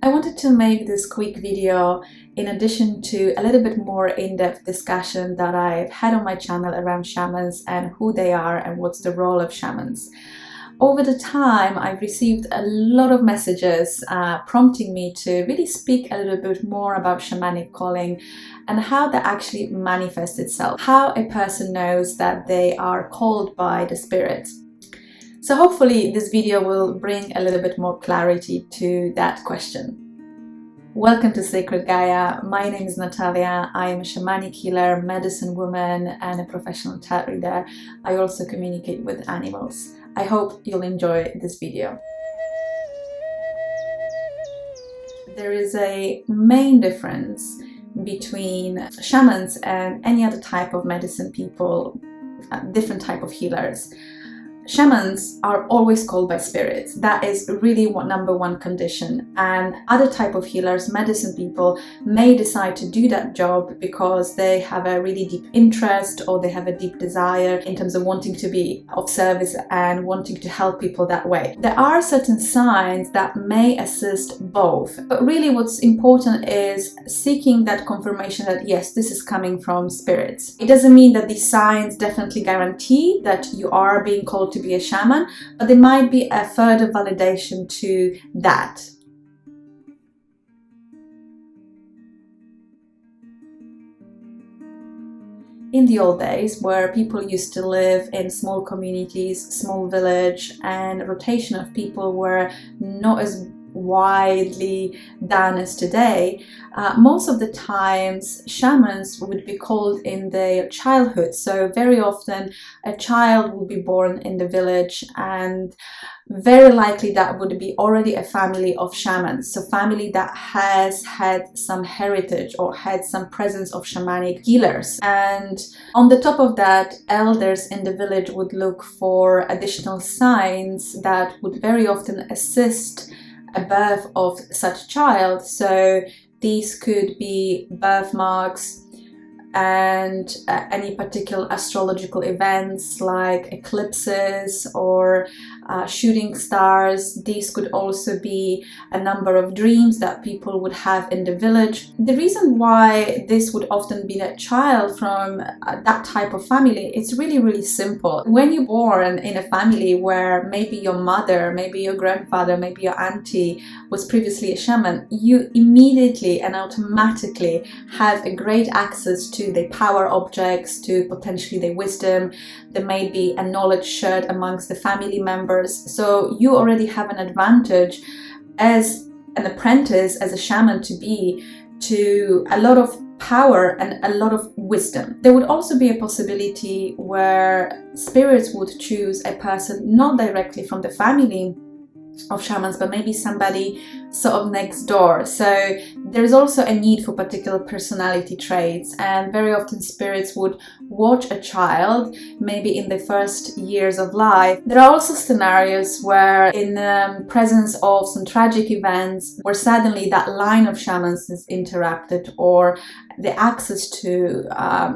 I wanted to make this quick video in addition to a little bit more in-depth discussion that I've had on my channel around shamans and who they are and what's the role of shamans. Over the time, I've received a lot of messages prompting me to really speak a little bit more about shamanic calling and how that actually manifests itself, how a person knows that they are called by the spirit. So hopefully this video will bring a little bit more clarity to that question. Welcome to Sacred Gaia. My name is Natalia. I am a shamanic healer, medicine woman, and a professional tarot reader. I also communicate with animals. I hope you'll enjoy this video. There is a main difference between shamans and any other type of medicine people, different type of healers. Shamans are always called by spirits. That is really number one condition. And other type of healers, medicine people, may decide to do that job because they have a really deep interest or they have a deep desire in terms of wanting to be of service and wanting to help people that way. There are certain signs that may assist both. But really what's important is seeking that confirmation that yes, this is coming from spirits. It doesn't mean that these signs definitely guarantee that you are being called to be a shaman, but there might be a further validation to that. In the old days, where people used to live in small communities, small village, and rotation of people were not as widely done as today, most of the times shamans would be called in their childhood. So very often a child would be born in the village, and very likely that would be already a family of shamans, so family that has had some heritage or had some presence of shamanic healers. And on the top of that, elders in the village would look for additional signs that would very often assist a birth of such child. So these could be birthmarks and any particular astrological events like eclipses or shooting stars. These could also be a number of dreams that people would have in the village. The reason why this would often be a child from that type of family, it's really simple. When you're born in a family where maybe your mother, maybe your grandfather, maybe your auntie was previously a shaman, you immediately and automatically have a great access to their power objects, to potentially their wisdom. There may be a knowledge shared amongst the family members. So you already have an advantage as an apprentice, as a shaman-to-be, to a lot of power and a lot of wisdom. There would also be a possibility where spirits would choose a person not directly from the family of shamans, but maybe somebody sort of next door. So there's also a need for particular personality traits, and very often spirits would watch a child maybe in the first years of life. There are also scenarios where in the presence of some tragic events where suddenly that line of shamans is interrupted or the access to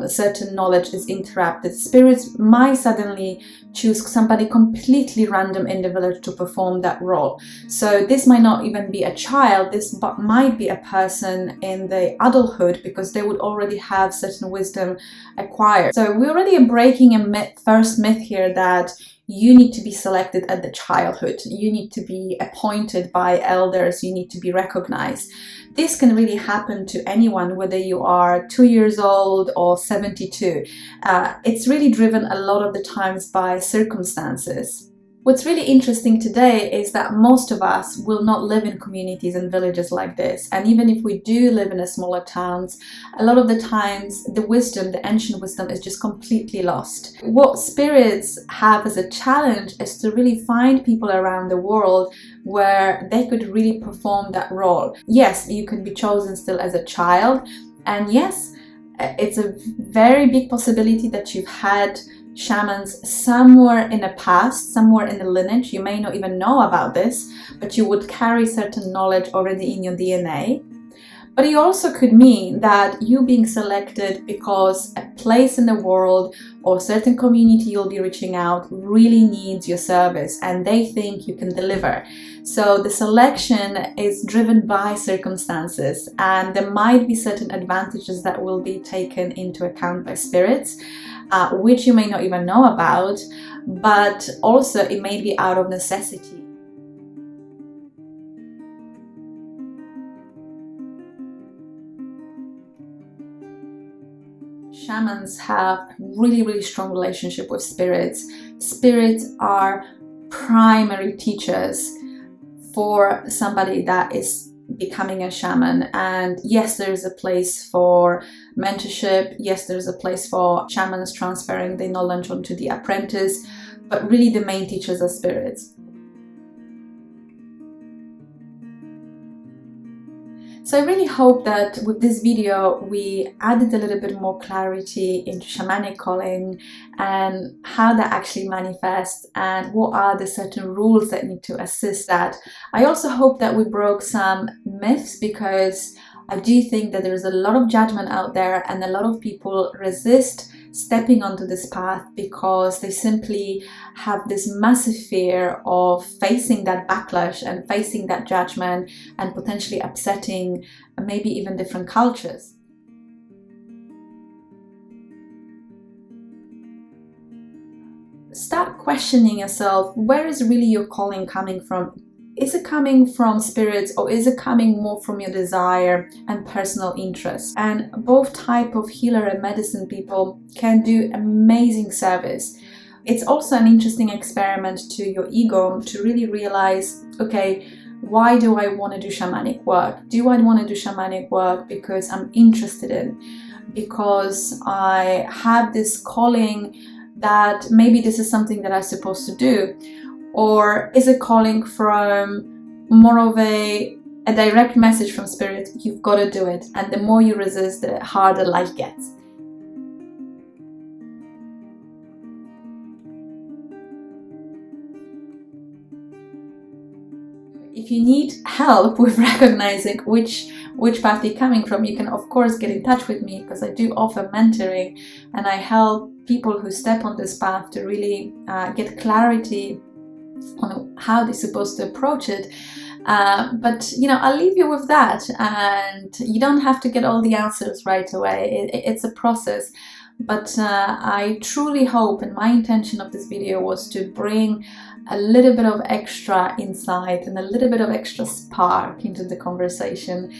certain knowledge is interrupted, spirits might suddenly choose somebody completely random in the village to perform that role. So this might not even be a child, this might be a person in the adulthood, because they would already have certain wisdom acquired. So we're already breaking a first myth here that you need to be selected at the childhood, you need to be appointed by elders, you need to be recognized. This can really happen to anyone, whether you are 2 years old or 72. It's really driven a lot of the times by circumstances. What's really interesting today is that most of us will not live in communities and villages like this. And even if we do live in a smaller towns, a lot of the times the wisdom, the ancient wisdom, is just completely lost. What spirits have as a challenge is to really find people around the world where they could really perform that role. Yes, you could be chosen still as a child. And yes, it's a very big possibility that you've had shamans somewhere in the past, somewhere in the lineage. You may not even know about this, but you would carry certain knowledge already in your DNA. But it also could mean that you being selected because a place in the world or certain community you'll be reaching out really needs your service and they think you can deliver. So the selection is driven by circumstances, and there might be certain advantages that will be taken into account by spirits, which you may not even know about, but also it may be out of necessity. Shamans have a really strong relationship with spirits. Spirits are primary teachers for somebody that is becoming a shaman. And yes, there is a place for mentorship. Yes, there's a place for shamans transferring their knowledge onto the apprentice, but really the main teachers are spirits. So I really hope that with this video we added a little bit more clarity into shamanic calling and how that actually manifests and what are the certain rules that need to assist that. I also hope that we broke some myths, because I do think that there is a lot of judgment out there and a lot of people resist stepping onto this path because they simply have this massive fear of facing that backlash and facing that judgment and potentially upsetting maybe even different cultures. Start questioning yourself, where is really your calling coming from? Is it coming from spirits, or is it coming more from your desire and personal interest? And both type of healer and medicine people can do amazing service. It's also an interesting experiment to your ego to really realize, okay, why do I want to do shamanic work? Do I want to do shamanic work because I'm interested in, because I have this calling that maybe this is something that I'm supposed to do? Or is it calling from more of a direct message from spirit, you've got to do it, and the more you resist, the harder life gets. If you need help with recognizing which path you're coming from, you can of course get in touch with me, because I do offer mentoring and I help people who step on this path to really get clarity on how they're supposed to approach it. But you know, I'll leave you with that, and you don't have to get all the answers right away. It's a process. But I truly hope, and my intention of this video was to bring a little bit of extra insight and a little bit of extra spark into the conversation,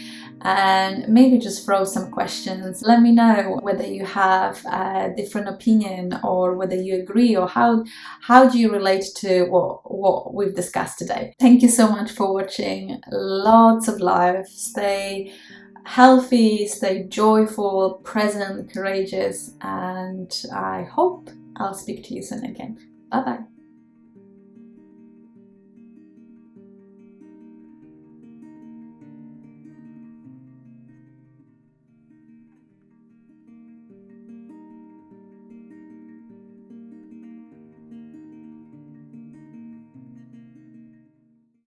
and maybe just throw some questions. Let me know whether you have a different opinion, or whether you agree, or how do you relate to what we've discussed today. Thank you so much for watching. Lots of love. Stay healthy, stay joyful, present, courageous, and I hope I'll speak to you soon again. Bye bye.